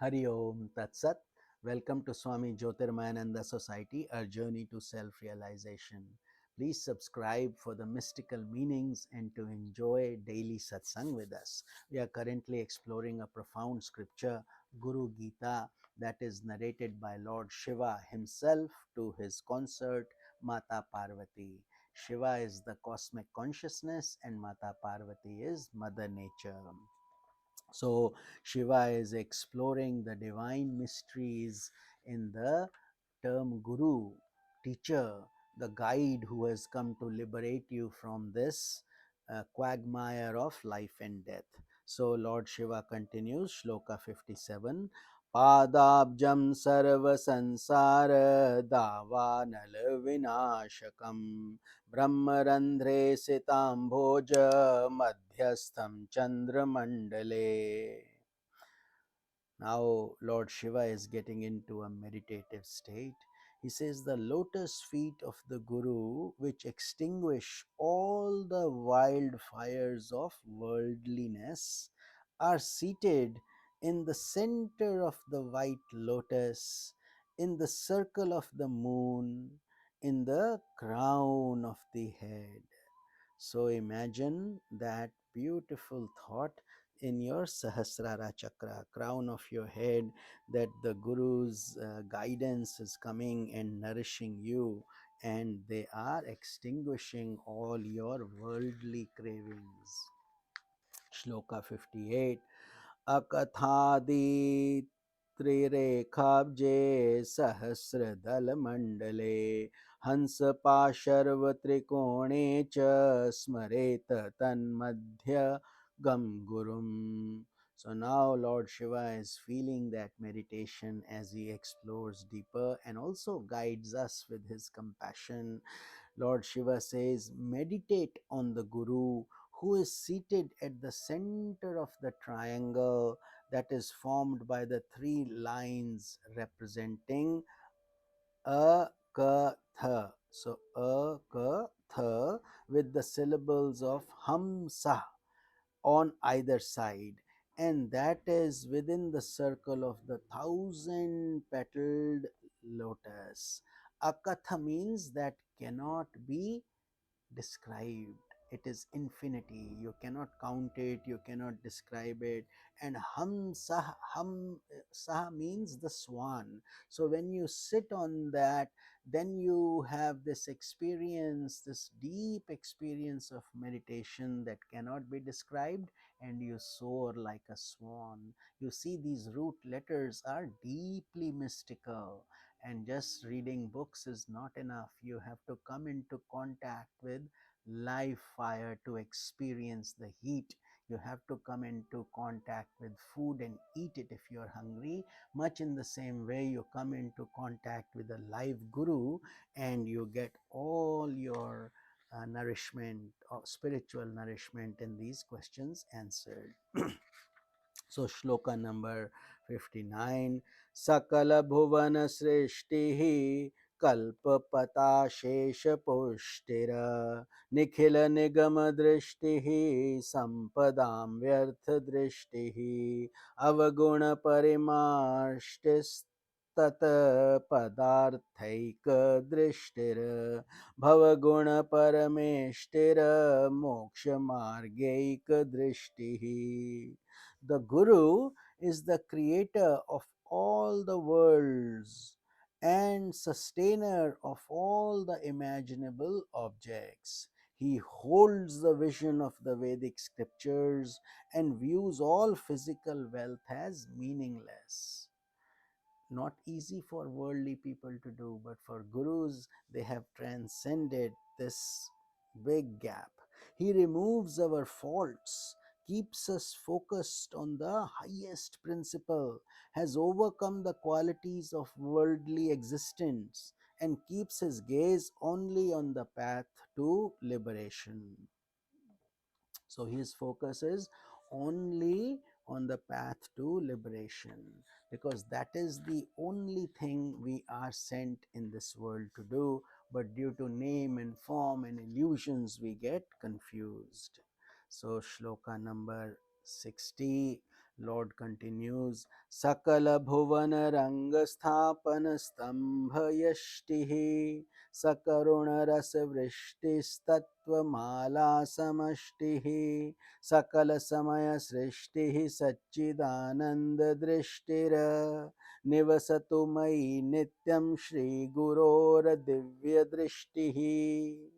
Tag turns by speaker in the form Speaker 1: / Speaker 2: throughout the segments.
Speaker 1: Hari Om Tat Sat. Welcome to Swami Jyotirmayananda Society, our journey to self-realization. Please subscribe for the mystical meanings and to enjoy daily satsang with us. We are currently exploring a profound scripture, Guru Gita, that is narrated by Lord Shiva himself to his consort, Mata Parvati. Shiva is the cosmic consciousness and Mata Parvati is Mother Nature. So Shiva is exploring the divine mysteries in the term Guru, teacher, the guide who has come to liberate you from this quagmire of life and death. So Lord Shiva continues, Shloka 57. Padabjam sarva sansara davanal vinashakam Brahmarandhre sitamboja madhyastham chandramandale. Now, Lord Shiva is getting into a meditative state. He says, the lotus feet of the Guru, which extinguish all the wildfires of worldliness, are seated in the center of the white lotus, in the circle of the moon, in the crown of the head. So imagine that beautiful thought in your Sahasrara chakra, crown of your head, that the Guru's guidance is coming and nourishing you, and they are extinguishing all your worldly cravings. Shloka 58. Akathadi त्रिरेखाब्जे सहस्रदलमण्डले हंसपाशर्वत्रिकोणे च स्मरेत तन्मध्य gam gurum. So now Lord Shiva is feeling that meditation as he explores deeper and also guides us with his compassion. Lord Shiva says, meditate on the Guru who is seated at the center of the triangle that is formed by the three lines representing a, ka, tha. So, a, ka, tha with the syllables of ham, sa on either side, and that is within the circle of the 1,000 petaled lotus. Akatha means that cannot be described. It is infinity. You cannot count it, you cannot describe it. And ham sah means the swan. So when you sit on that, then you have this experience, this deep experience of meditation that cannot be described, and you soar like a swan. You see, these root letters are deeply mystical, and just reading books is not enough. You have to come into contact with live fire to experience the heat. You have to come into contact with food and eat it if you're hungry. Much in the same way, you come into contact with a live Guru and you get all your nourishment or spiritual nourishment in these questions answered. So shloka number 59. Sakala bhuvana srishtihi kalpapata shesha pushtira nikhila nigama drishtihi sampadam vyartha drishtihi avaguna parimarshtis tat padarthaika drishtir bhavaguna parameshtir moksha margaika drishtihi. The Guru is the creator of all the worlds and sustainer of all the imaginable objects. He holds the vision of the Vedic scriptures and views all physical wealth as meaningless. Not easy for worldly people to do, but for gurus, they have transcended this big gap. He removes our faults, keeps us focused on the highest principle, has overcome the qualities of worldly existence, and keeps his gaze only on the path to liberation. So his focus is only on the path to liberation, because that is the only thing we are sent in this world to do. But due to name and form and illusions, we get confused. So shloka number 60. Lord continues, Sakala Bhuvana Rangasthapan Stambhayashtihi Sakaruna Rasa Vrishtistatva Mala Samashtihi Sakala Samaya Srishtihi Satchidananda Drishtira Nivasatu Mai Nityam Shri Gurora Divya Drishtihi.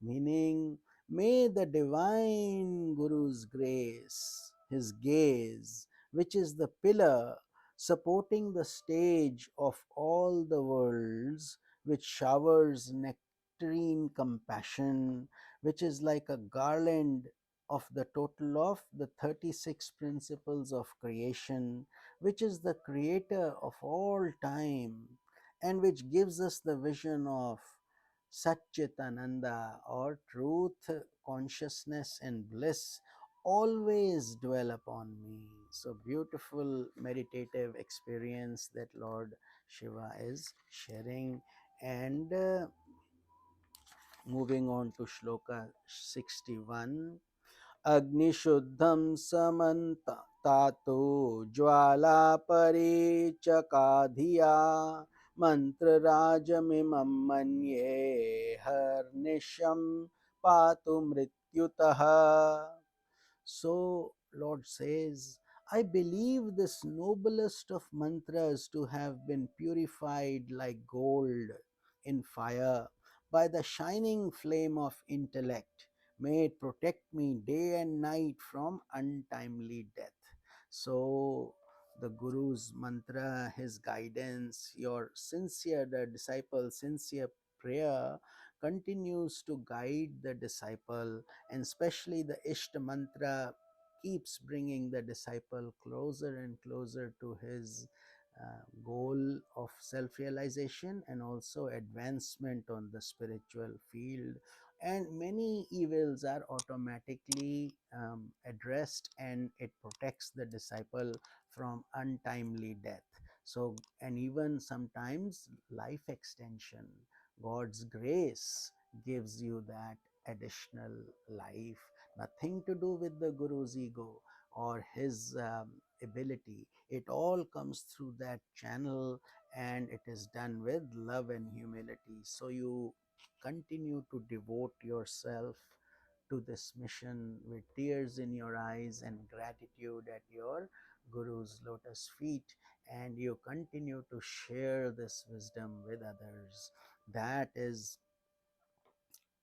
Speaker 1: Meaning, may the divine Guru's grace, his gaze, which is the pillar supporting the stage of all the worlds, which showers nectarine compassion, which is like a garland of the total of the 36 principles of creation, which is the creator of all time, and which gives us the vision of Satchitananda or truth, consciousness, and bliss always dwell upon me. So beautiful meditative experience that Lord Shiva is sharing. And moving on to shloka 61. Agnishuddham samantatu jwala parichakadhiya mantra rajamimam manye harnisham patu mrityutaha. So, Lord says, I believe this noblest of mantras to have been purified like gold in fire by the shining flame of intellect. May it protect me day and night from untimely death. So, the Guru's mantra, his guidance, your sincere, the disciple's sincere prayer continues to guide the disciple, and especially the Ishta mantra keeps bringing the disciple closer and closer to his goal of self realization and also advancement on the spiritual field. And many evils are automatically addressed, and it protects the disciple from untimely death. So, and even sometimes life extension, God's grace gives you that additional life, nothing to do with the Guru's ego or his ability. It all comes through that channel, and it is done with love and humility. So you continue to devote yourself to this mission with tears in your eyes and gratitude at your Guru's lotus feet, and you continue to share this wisdom with others. That is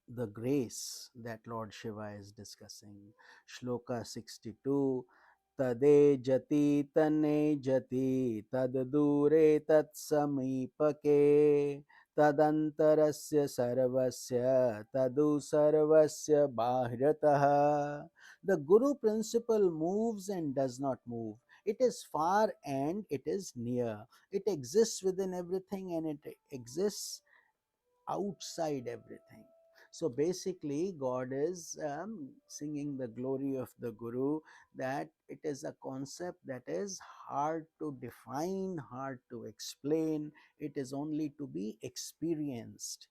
Speaker 1: the grace that Lord Shiva is discussing. Shloka 62. Tade jati tane jati tad dure tat samipake tadantarasya sarvasya tadu sarvasya bahrataha. The Guru principle moves and does not move. It is far and it is near. It exists within everything and it exists outside everything. So basically, God is singing the glory of the Guru, that it is a concept that is hard to define, hard to explain, it is only to be experienced.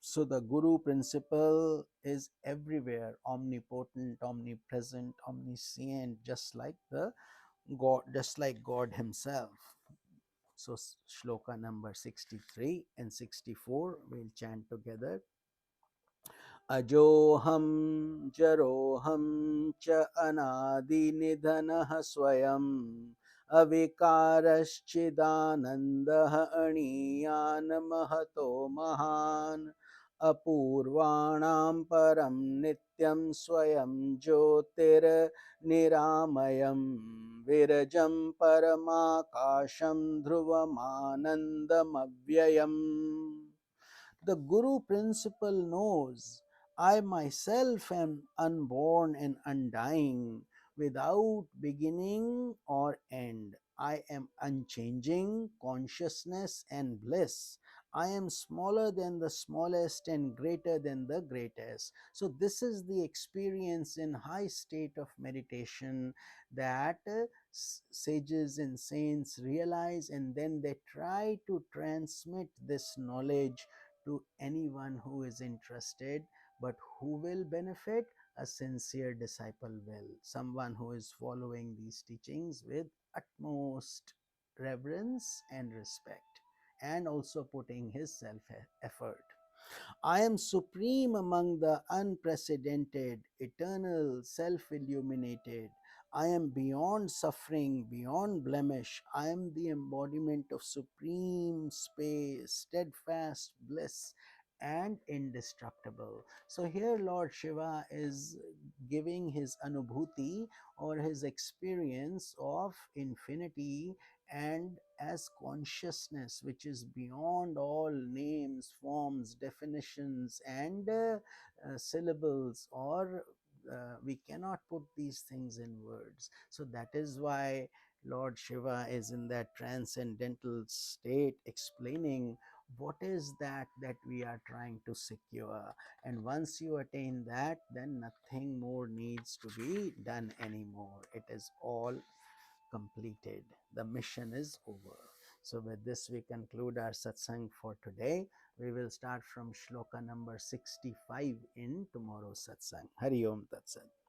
Speaker 1: So the Guru principle is everywhere, omnipotent, omnipresent, omniscient, just like the God, just like God Himself. So, shloka number 63 and 64 we'll chant together. अजोऽहं जरोऽहं च अनादिनिधनः स्वयम् अविकारश्चिदानन्दः अणीयान् महतो महान् अपूर्वाणां परं नित्यं स्वयं ज्योतिर्निरामयं विरजं परमाकाशं ध्रुवमानन्दमव्ययम्. The Guru principle knows, I myself am unborn and undying, without beginning or end. I am unchanging consciousness and bliss. I am smaller than the smallest and greater than the greatest. So, this is the experience in high state of meditation that sages and saints realize, and then they try to transmit this knowledge to anyone who is interested. But who will benefit? a sincere disciple will, someone who is following these teachings with utmost reverence and respect, and also putting his self effort. I am supreme among the unprecedented, eternal, self illuminated. I am beyond suffering, beyond blemish. I am the embodiment of supreme space, steadfast bliss, and indestructible. So, here Lord Shiva is giving his anubhuti or his experience of infinity and as consciousness which is beyond all names, forms, definitions, and syllables, or we cannot put these things in words. So that is why Lord Shiva is in that transcendental state explaining what is that we are trying to secure. And once you attain that, then nothing more needs to be done anymore. It is all completed. The mission is over. So, with this, we conclude our satsang for today. We will start from shloka number 65 in tomorrow's satsang. Hari Om Tat Sat.